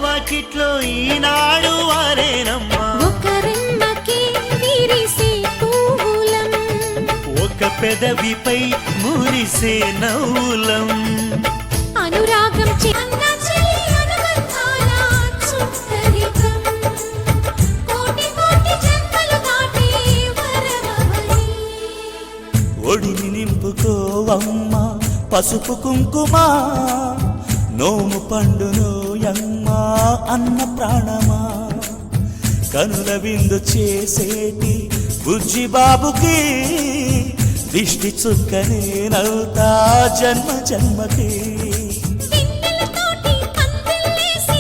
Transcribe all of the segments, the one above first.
వాకిట్లో ఈనాడు వారేనమ్మా ఒకరెమ్మకి విరిసే పూలం ఒక పెదవిపై మురిసే నవ్వులం అనురాగం అన్న చెల్లి అనుబంధాల చుట్టరికం కోటి కోటి జన్మలు దాటి వరమవని ఒడిని నింపుకోవమ్మా పసుపు కుంకుమ నోము పండునోయమ్మా అన్న ప్రాణమా కనుల విందు చేసేటి బుజ్జి బాబుకి దిష్టి చుక్కనేనవుతా జన్మ జన్మకి వెన్నెలతోటి పందిళ్ళేసి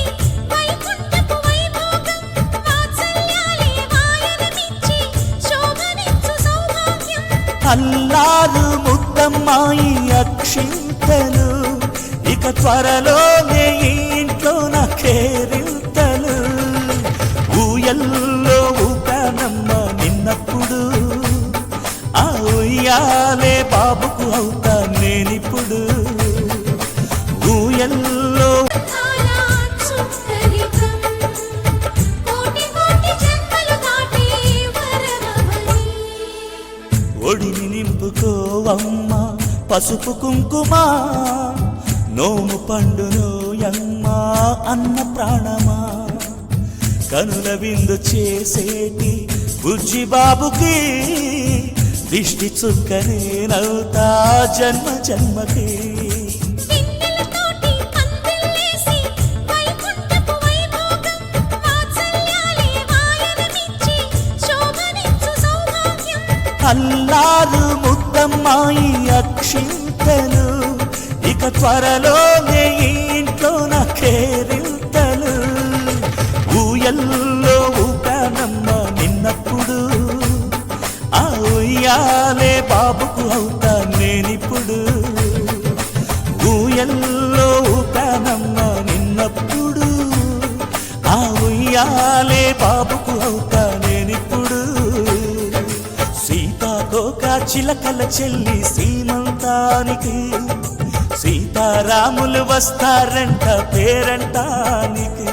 వైకుంఠపు వైభోగం వాత్సల్యాలే వాయనమిచ్చి శోభనిచ్చు సౌభాగ్యం అల్లారు ముద్దమ్మాయి అక్షింతలు ఇక త్వరలోనే ఈ ఇంట్లో నా కేరింతలు ఊయల్లో ఊపానమ్మ నిన్నప్పుడు ఆ ఉయ్యాలే బాబుకు అవుతా నేనిప్పుడు ఊయల్లో చాలా చుట్టరికం కోటి కోటి జన్మలు దాటి వరమవని ఒడిని నింపుకోవమ్మా పసుపు కుంకుమ నోము పండునోయమ్మా అన్న ప్రాణమా కనుల విందు చేసేటి బుజ్జి బాబుకి దిష్టి చుక్కనేనవుతా జన్మ జన్మకి వెన్నెలతోటి పందిళ్ళేసి వైకుంఠపు వైభోగం వాత్సల్యాలే వాయనమిచ్చి శోభనిచ్చు సౌభాగ్యం అల్లారు ముద్దమ్మాయి అక్షింతలు ఇక త్వరలోనే ఈ ఇంట్లో నా కేరింతలు ఊయల్లో ఊపానమ్మ నిన్నప్పుడు ఆ ఉయ్యాలే బాబుకు అవుతా నేనిప్పుడు ఊయల్లో ఊపానమ్మ నిన్నప్పుడు ఆ ఉయ్యాలే బాబుకు అవుతా నేనిప్పుడు సీతాకోక చిలకల చెల్లి సీమంతానికి సీతారాములు వస్తారంట పేరంటానికి